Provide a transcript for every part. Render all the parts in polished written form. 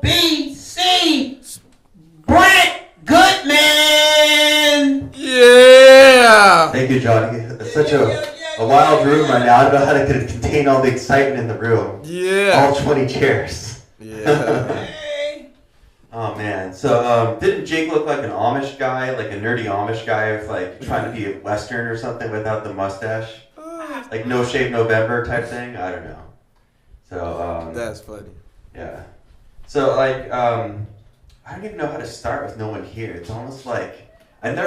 BC Brent Goodman. Yeah. Thank you, Johnny. It's such a wild room right now. I don't know how to contain all the excitement in the room. Yeah. All 20 chairs. Yeah. Oh man. So didn't Jake look like an Amish guy, like a nerdy Amish guy with like trying to be a Western or something without the mustache? Like No Shave November type thing? I don't know. So That's funny. yeah. So like I don't even know how to start with no one here. It's almost like I've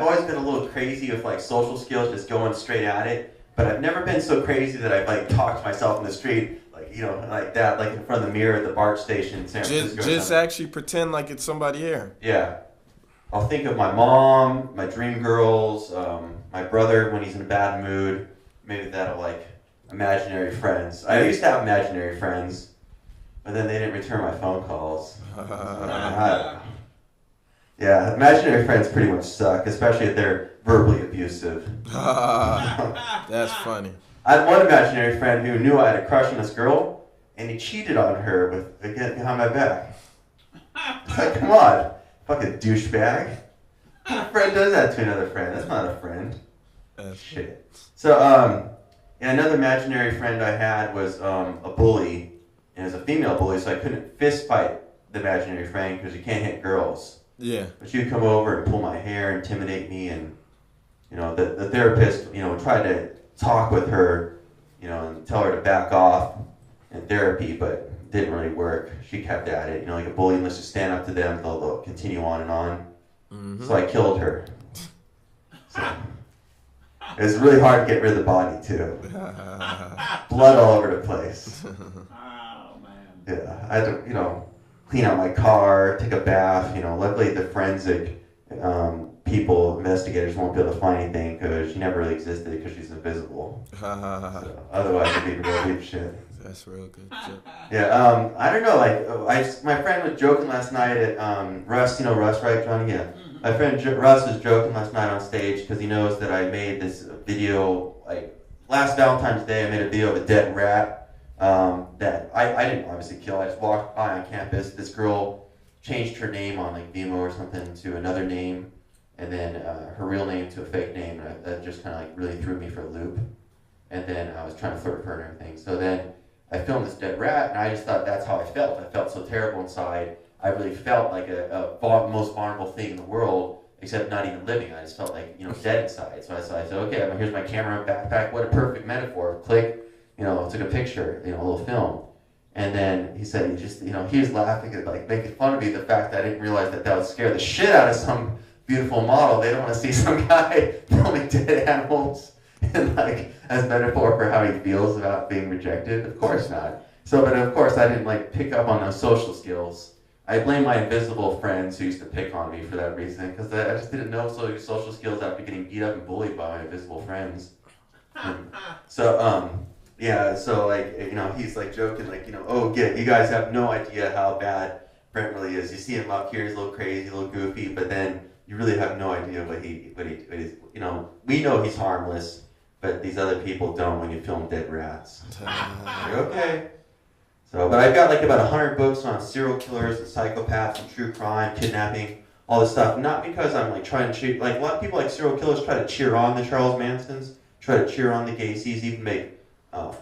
always been a little crazy with like social skills, just going straight at it. But I've never been so crazy that I've like talked to myself in the street, like, you know, like that, like in front of the mirror at the BART station in San Francisco. Just actually pretend like it's somebody here. Yeah. I'll think of my mom, my dream girls, my brother when he's in a bad mood. Maybe that'll like imaginary friends. I used to have imaginary friends, but then they didn't return my phone calls. Yeah, imaginary friends pretty much suck, especially if they're verbally abusive. That's funny. I had one imaginary friend who knew I had a crush on this girl, and he cheated on her with behind my back. It's like, come on, fucking douchebag. What friend does that to another friend? That's not a friend. Shit. So, yeah, another imaginary friend I had was a bully, and it was a female bully, so I couldn't fist fight the imaginary friend because you can't hit girls. Yeah. But she would come over and pull my hair, intimidate me, and, you know, the therapist, you know, tried to talk with her, you know, and tell her to back off in therapy, but it didn't really work. She kept at it. You know, like a bully, unless you stand up to them, they'll continue on and on. Mm-hmm. So I killed her. So, it was really hard to get rid of the body, too. Blood all over the place. Oh, man. Yeah, I had to, you know, clean out my car, take a bath. You know, luckily the forensic people, investigators, won't be able to find anything because she never really existed because she's invisible. So, otherwise, it'd be real deep shit. That's real good. Yeah, I don't know. Like, my friend was joking last night at Russ. You know Russ, right, Johnny? Yeah. My friend Russ was joking last night on stage because he knows that I made this video. Like last Valentine's Day, I made a video of a dead rat. That I didn't obviously kill. I just walked by on campus. This girl changed her name on like Vimeo or something to another name, and then her real name to a fake name. And that just kind of like really threw me for a loop. And then I was trying to flirt with her and everything. So then I filmed this dead rat, and I just thought that's how I felt. I felt so terrible inside. I really felt like a most vulnerable thing in the world, except not even living. I just felt like, you know, dead inside. So I said, okay, here's my camera backpack. What a perfect metaphor. Click. You know, took a picture, you know, a little film. And then he said he was laughing at, like, making fun of me, the fact that I didn't realize that would scare the shit out of some beautiful model. They don't want to see some guy filming dead animals and, like, as metaphor for how he feels about being rejected. Of course not. So, but of course I didn't, like, pick up on those social skills. I blame my invisible friends who used to pick on me for that reason, because I just didn't know social skills after getting beat up and bullied by my invisible friends. So, yeah, so like, you know, he's like joking, like, you know, oh, you guys have no idea how bad Brent really is. You see him up here, he's a little crazy, a little goofy, but then you really have no idea what he's, you know, we know he's harmless, but these other people don't when you film dead rats. Like, okay. So, but I've got like about 100 books on serial killers and psychopaths and true crime, kidnapping, all this stuff. Not because I'm like trying to cheer, like a lot of people like serial killers try to cheer on the Charles Mansons, try to cheer on the Gacy's, even make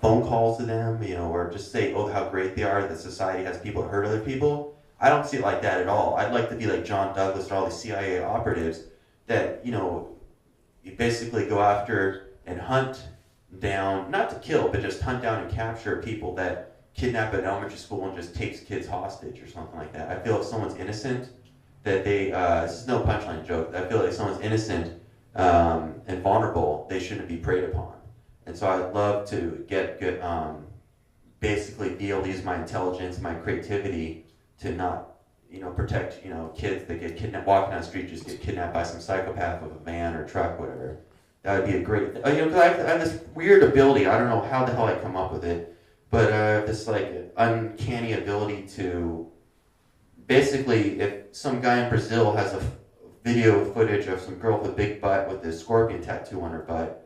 phone calls to them, you know, or just say, oh, how great they are that society has people that hurt other people. I don't see it like that at all. I'd like to be like John Douglas or all these CIA operatives that, you know, you basically go after and hunt down, not to kill, but just hunt down and capture people that kidnap an elementary school and just takes kids hostage or something like that. I feel if someone's innocent, that they, this is no punchline joke, I feel like if someone's innocent and vulnerable, they shouldn't be preyed upon. And so I'd love to get good, basically be able to use my intelligence, my creativity to not, you know, protect, you know, kids that get kidnapped, walking down the street, just get kidnapped by some psychopath with a van or truck, whatever. That would be a great, you know, because I have this weird ability, I don't know how the hell I come up with it, but I have this like uncanny ability to, basically, if some guy in Brazil has a video footage of some girl with a big butt with a scorpion tattoo on her butt,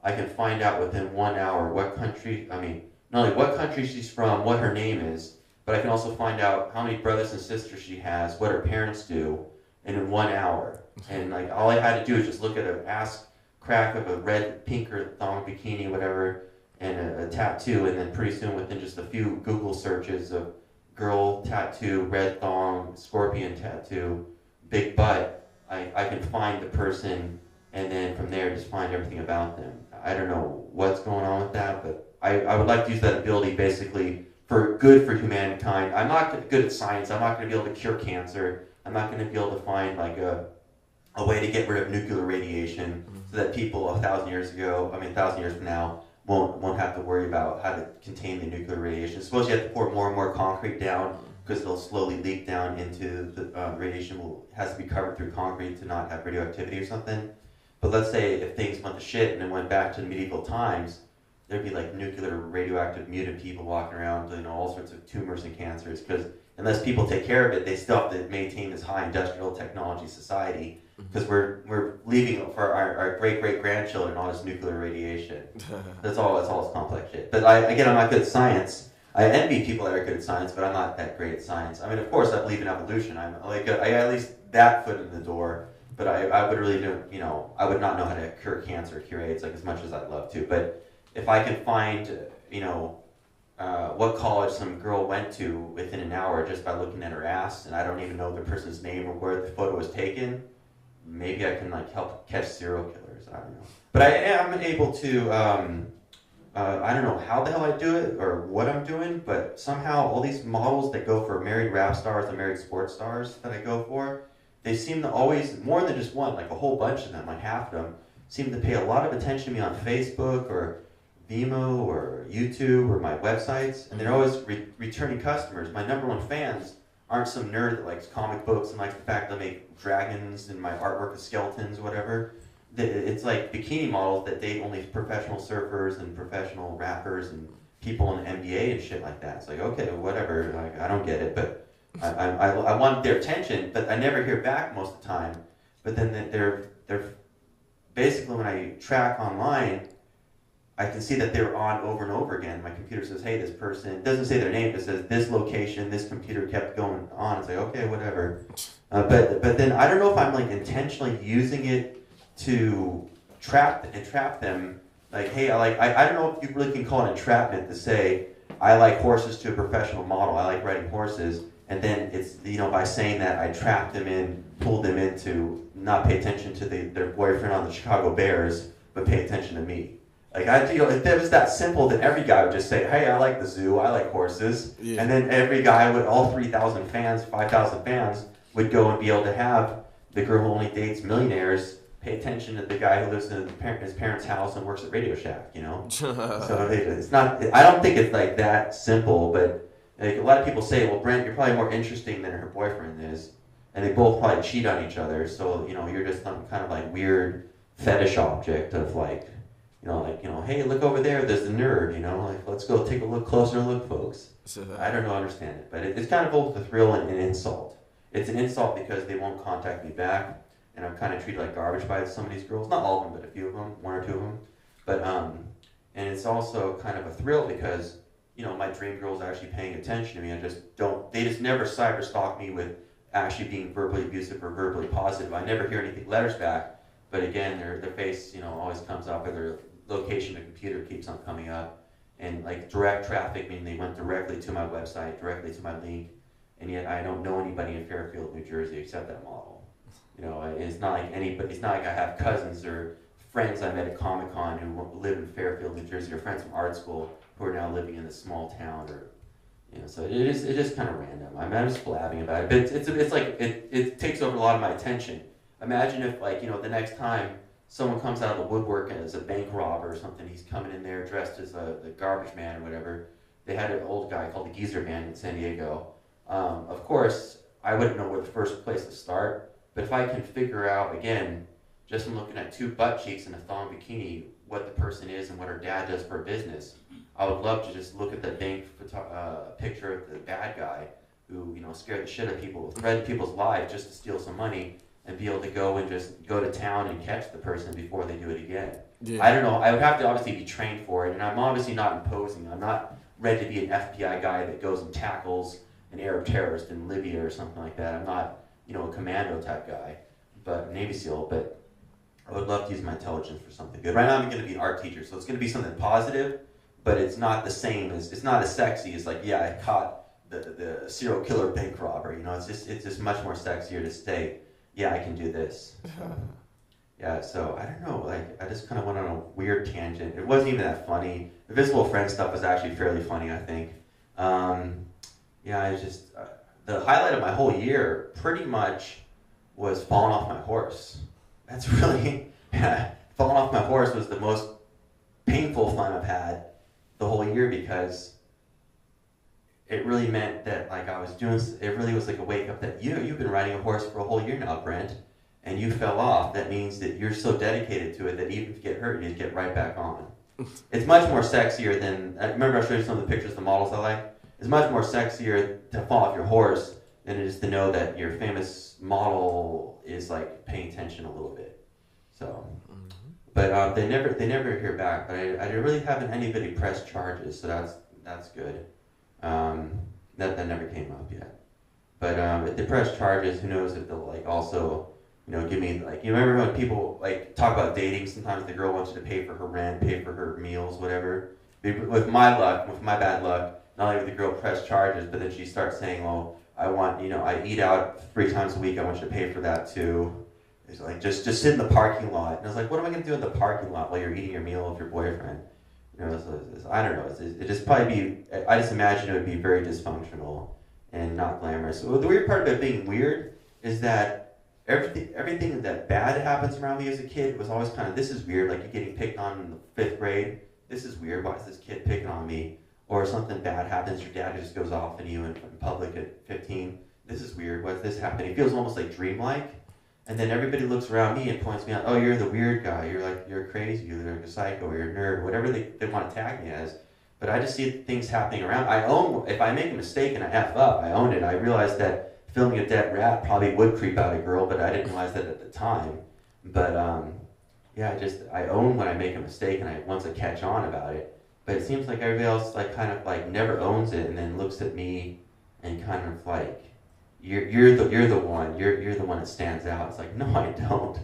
I can find out within 1 hour what country, not only what country she's from, what her name is, but I can also find out how many brothers and sisters she has, what her parents do, and in 1 hour. And like all I had to do is just look at an ass crack of a red, pink, or thong bikini, whatever, and a tattoo, and then pretty soon within just a few Google searches of girl tattoo, red thong, scorpion tattoo, big butt, I can find the person, and then from there just find everything about them. I don't know what's going on with that, but I would like to use that ability basically for good for humankind. I'm not good at science. I'm not going to be able to cure cancer. I'm not going to be able to find like a way to get rid of nuclear radiation so that people 1,000 years from now won't have to worry about how to contain the nuclear radiation. Suppose you have to pour more and more concrete down because it'll slowly leak down into the radiation has to be covered through concrete to not have radioactivity or something. But let's say if things went to shit and it went back to the medieval times, there'd be like nuclear radioactive mutant people walking around doing all sorts of tumors and cancers because unless people take care of it, they still have to maintain this high industrial technology society because we're leaving for our great-great-grandchildren all this nuclear radiation. That's all it's complex shit. But I'm not good at science. I envy people that are good at science, but I'm not that great at science. I mean, of course, I believe in evolution. I got at least that foot in the door, but I would really do, I would not know how to cure cancer, cure AIDS, like as much as I'd love to. But if I can find, what college some girl went to within an hour just by looking at her ass, and I don't even know the person's name or where the photo was taken, maybe I can like help catch serial killers. I don't know. But I am able to, I don't know how the hell I do it or what I'm doing, but somehow all these models that go for married rap stars and married sports stars that I go for, they seem to always, more than just one, like a whole bunch of them, like half of them, seem to pay a lot of attention to me on Facebook or Vimeo or YouTube or my websites, and they're always returning customers. My number one fans aren't some nerd that likes comic books and likes the fact that I make dragons and my artwork of skeletons or whatever. It's like bikini models that date only professional surfers and professional rappers and people in the NBA and shit like that. It's like, okay, whatever, like, I don't get it, but I want their attention, but I never hear back most of the time. But then they're basically, when I track online, I can see that they're on over and over again. My computer says, hey, this person, it doesn't say their name, it says this location, this computer kept going on. It's like, okay, whatever. But then I don't know if I'm like intentionally using it to trap them. Like, hey, I don't know if you really can call it entrapment to say, I like horses to a professional model, I like riding horses. And then it's, by saying that I trapped them in, pulled them into not pay attention to their boyfriend on the Chicago Bears, but pay attention to me. Like, if it was that simple, then every guy would just say, hey, I like the zoo, I like horses. Yeah. And then every guy with all 3,000 fans, 5,000 fans, would go and be able to have the girl who only dates millionaires pay attention to the guy who lives in his parents' house and works at Radio Shack, So it's not, I don't think it's like that simple, but like, a lot of people say, well, Brent, you're probably more interesting than her boyfriend is. And they both probably cheat on each other, so, you're just some kind of like weird fetish object of like, hey, look over there, there's the nerd, like, let's go take a closer look, folks. I don't understand it, but it's kind of both a thrill and an insult. It's an insult because they won't contact me back, and I'm kind of treated like garbage by some of these girls. Not all of them, but a few of them, one or two of them. But, and it's also kind of a thrill because, my dream girl's actually paying attention to me. They just never cyber stalk me with actually being verbally abusive or verbally positive. I never hear anything letters back, but again, their face, always comes up, or their location the computer keeps on coming up. And like direct traffic, meaning they went directly to my website, directly to my link, and yet I don't know anybody in Fairfield, New Jersey except that model. It's not like anybody, it's not like I have cousins or friends I met at Comic-Con who live in Fairfield, New Jersey, or friends from art school who are now living in this small town, or so it is kind of random. I'm just blabbing about it, but it's like it takes over a lot of my attention. Imagine if, like, the next time someone comes out of the woodwork as a bank robber or something, he's coming in there dressed as the garbage man or whatever. They had an old guy called the Geezer Man in San Diego. Of course, I wouldn't know where the first place to start, but if I can figure out, again, just from looking at two butt cheeks in a thong bikini, what the person is and what her dad does for a business, I would love to just look at the bank picture of the bad guy who, scared the shit out of people, threatened people's lives just to steal some money, and be able to go and just go to town and catch the person before they do it again. Yeah. I don't know. I would have to obviously be trained for it, and I'm obviously not imposing. I'm not ready to be an FBI guy that goes and tackles an Arab terrorist in Libya or something like that. I'm not, a commando type guy, but Navy SEAL. But I would love to use my intelligence for something good. Right now, I'm going to be an art teacher, so it's going to be something positive, but it's not the same as, it's not as sexy as like, yeah, I caught the serial killer bank robber. It's just much more sexier to say, yeah, I can do this. So, yeah, so I don't know, like I just kind of went on a weird tangent. It wasn't even that funny. The Visible Friend stuff was actually fairly funny, I think. The highlight of my whole year pretty much was falling off my horse. That's really, falling off my horse was the most painful fun I've had the whole year, because it really meant that like it really was like a wake up that you've been riding a horse for a whole year now, Brent, and you fell off. That means that you're so dedicated to it that even if you get hurt, you just get right back on. It's much more sexier than, I remember I showed you some of the pictures of the models I like. It's much more sexier to fall off your horse than it is to know that your famous model is like paying attention a little bit. So, but they never hear back. But I really haven't anybody press charges, so that's good. That never came up yet. But if they press charges, who knows if they'll like also, give me like, you remember when people like talk about dating? Sometimes the girl wants you to pay for her rent, pay for her meals, whatever. With my bad luck, not only would the girl press charges, but then she starts saying, "Well, I want, I eat out 3 times a week. I want you to pay for that too." It's like just sit in the parking lot. And I was like, "What am I going to do in the parking lot while you're eating your meal with your boyfriend?" I don't know. It just probably be. I just imagine it would be very dysfunctional and not glamorous. So the weird part about being weird is that everything that bad happens around me as a kid was always kind of, this is weird. Like you're getting picked on in the 5th grade. This is weird. Why is this kid picking on me? Or something bad happens, your dad just goes off on you in public at 15. This is weird. Why is this happening? It feels almost like dreamlike. And then everybody looks around me and points me out. Oh, you're the weird guy. You're crazy. You're like a psycho. You're a nerd. Whatever they want to tag me as. But I just see things happening around. If I make a mistake and I F up, I own it. I realize that filming a dead rat probably would creep out a girl, but I didn't realize that at the time. But I own when I make a mistake, and once I catch on about it. But it seems like everybody else never owns it, and then looks at me and kind of like, you're the one that stands out. It's like, no, I don't.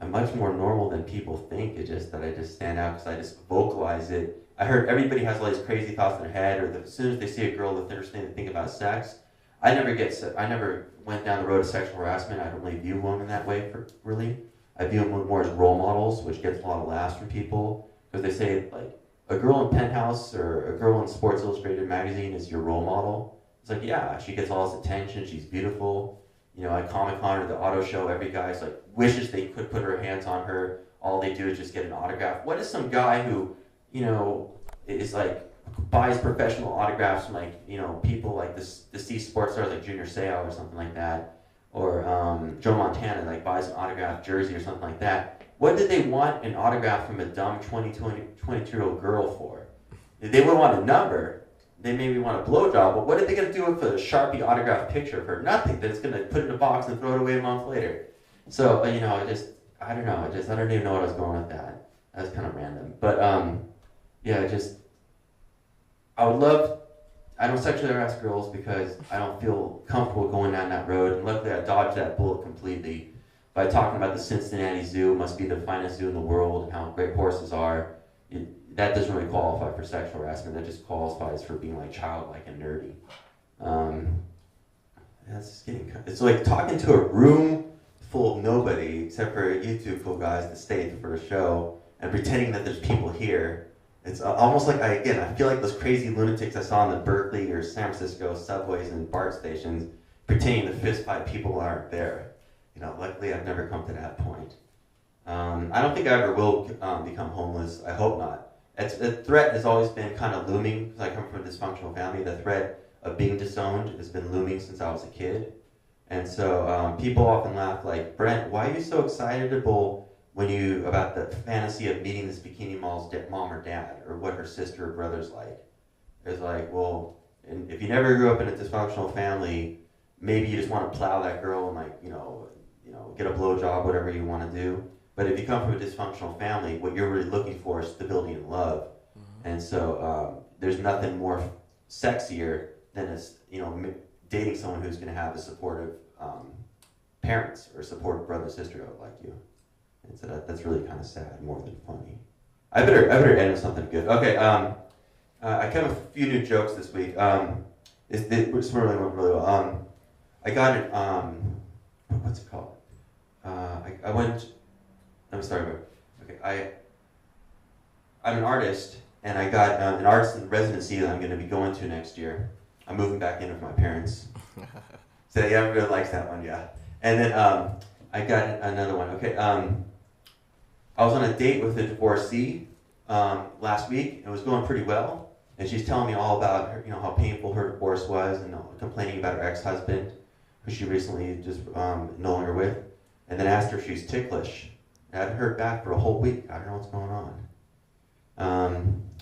I'm much more normal than people think. It's just that I just stand out because I just vocalize it. I heard everybody has all these crazy thoughts in their head, or as soon as they see a girl that's interesting, they think about sex. I never went down the road of sexual harassment. I don't really view women that way, really. I view them more as role models, which gets a lot of laughs from people, because they say, like, a girl in Penthouse or a girl in Sports Illustrated magazine is your role model. It's like, yeah, she gets all this attention, she's beautiful. At Comic-Con or the auto show, every guy's like, wishes they could put her hands on her. All they do is just get an autograph. What is some guy who, is like, buys professional autographs from like, people like the sports stars like Junior Seau or something like that, or Joe Montana like buys an autographed jersey or something like that. What did they want an autograph from a dumb 22-year-old girl for? They would want a number. They maybe want a blowjob, but what are they going to do with a Sharpie autographed picture of her? Nothing. They're just going to put it in a box and throw it away a month later. So, I don't know. I don't even know what I was going with that. That was kind of random. But, I don't sexually harass girls because I don't feel comfortable going down that road. And luckily, I dodged that bullet completely by talking about the Cincinnati Zoo must be the finest zoo in the world and how great horses are. That doesn't really qualify for sexual harassment. That just qualifies for being like childlike and nerdy. It's like talking to a room full of nobody except for you two cool guys that stayed for a show and pretending that there's people here. It's almost like I feel like those crazy lunatics I saw in the Berkeley or San Francisco subways and BART stations pretending to fist fight people who aren't there. Luckily I've never come to that point. I don't think I ever will become homeless. I hope not. The threat has always been kind of looming, because I come from a dysfunctional family. The threat of being disowned has been looming since I was a kid. And so people often laugh like, Brent, why are you so excitable about the fantasy of meeting this bikini model's mom or dad, or what her sister or brother's like? It's like, well, if you never grew up in a dysfunctional family, maybe you just want to plow that girl and get a blowjob, whatever you want to do. But if you come from a dysfunctional family, what you're really looking for is stability and love. Mm-hmm. And so there's nothing more sexier than dating someone who's going to have a supportive parents or supportive brother sister like you. And so that's really kind of sad, more than funny. I better end with something good. Okay, I came with a few new jokes this week. This really went really well. I got it. What's it called? I went. I'm sorry. Okay, I'm an artist, and I got an artist in residency that I'm going to be going to next year. I'm moving back in with my parents. So yeah, everybody likes that one, yeah. And then I got another one. Okay, I was on a date with a divorcee last week. It was going pretty well, and she's telling me all about her, how painful her divorce was, and complaining about her ex-husband, who she recently just no longer with. And then asked her if she's ticklish. I haven't heard back for a whole week. I don't know what's going on.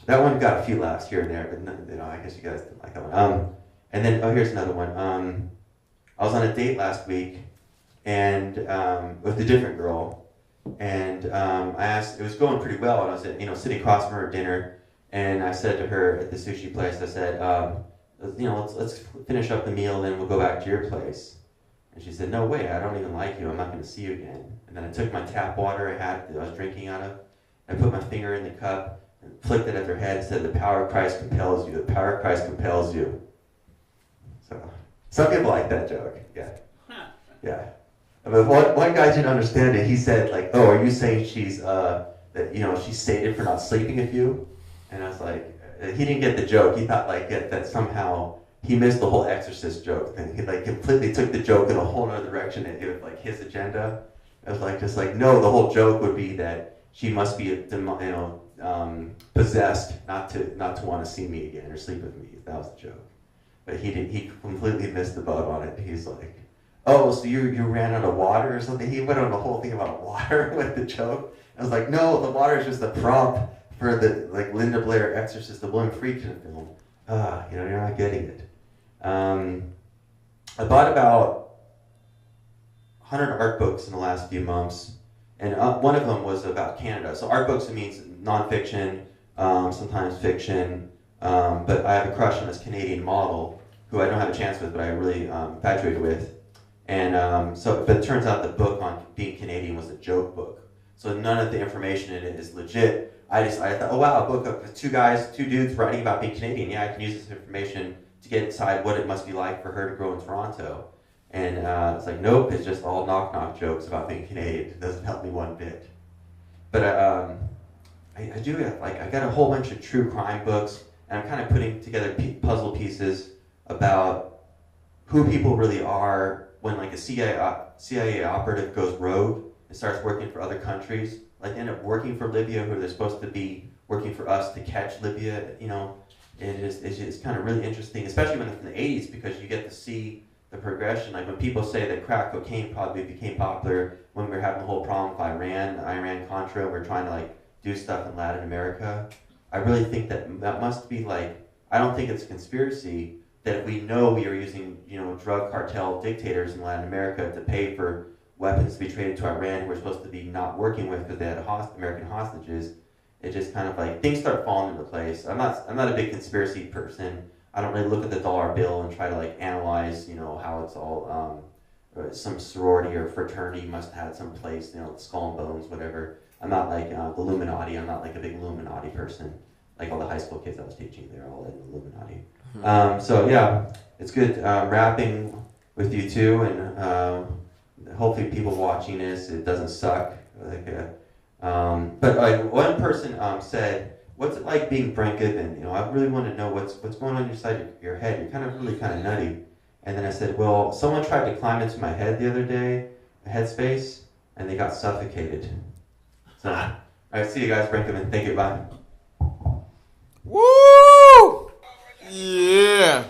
That one got a few laughs here and there, but I guess you guys didn't like that one. And then here's another one. I was on a date last week, and with a different girl, and I asked. It was going pretty well, and I was sitting across from her at dinner, and I said to her at the sushi place, I said, let's finish up the meal, then we'll go back to your place. And she said, no way, I don't even like you. I'm not going to see you again. And then I took my tap water I was drinking out of, and I put my finger in the cup and flicked it at her head and said, the power of Christ compels you. The power of Christ compels you. So, some people like that joke. Yeah. Yeah. But one guy didn't understand it. He said, oh, are you saying she's, she's sated for not sleeping with you? And I was like, he didn't get the joke. He thought that somehow he missed the whole exorcist joke. And he completely took the joke in a whole other direction. It was his agenda. It was no, the whole joke would be that she must be possessed not to want to see me again or sleep with me. That was the joke. But he completely missed the boat on it. He's like, oh, so you ran out of water or something? He went on the whole thing about water with the joke. I was like, no, the water is just the prop for the Linda Blair Exorcist, the William Friedkin film. You're not getting it. I bought about 100 art books in the last few months, and one of them was about Canada. So art books, it means nonfiction, sometimes fiction, but I have a crush on this Canadian model who I don't have a chance with, but I really infatuated with. And but it turns out the book on being Canadian was a joke book. So none of the information in it is legit. I thought, oh wow, a book of two dudes writing about being Canadian. Yeah, I can use this information to get inside what it must be like for her to grow in Toronto. And it's nope, it's just all knock-knock jokes about being Canadian. It doesn't help me one bit. But I do have, I got a whole bunch of true crime books, and I'm kind of putting together puzzle pieces about who people really are when a CIA operative goes rogue and starts working for other countries. They end up working for Libya, who they're supposed to be working for us to catch Libya. It's kind of really interesting, especially when it's in the 80s, because you get to see the progression. When people say that crack cocaine probably became popular when we were having the whole problem with Iran-Contra, we're trying to do stuff in Latin America. I really think that must be I don't think it's a conspiracy that if we know we are using drug cartel dictators in Latin America to pay for weapons to be traded to Iran, who we're supposed to be not working with because they had American hostages. It just kind of things start falling into place. I'm not a big conspiracy person. I don't really look at the dollar bill and try to analyze how it's all some sorority or fraternity must have had some place, skull and bones, whatever. I'm not the Illuminati. I'm not a big Illuminati person. All the high school kids I was teaching, they're all in the Illuminati. So yeah, it's good rapping with you too, and hopefully people watching this, it doesn't suck. But one person said, "What's it like being Brent Goodman? I really want to know what's going on inside your head. You're kind of nutty." And then I said, "Well, someone tried to climb into my head the other day, a headspace, and they got suffocated." So, all right, see you guys, Brent Goodman. Thank you. Bye. Woo! Yeah.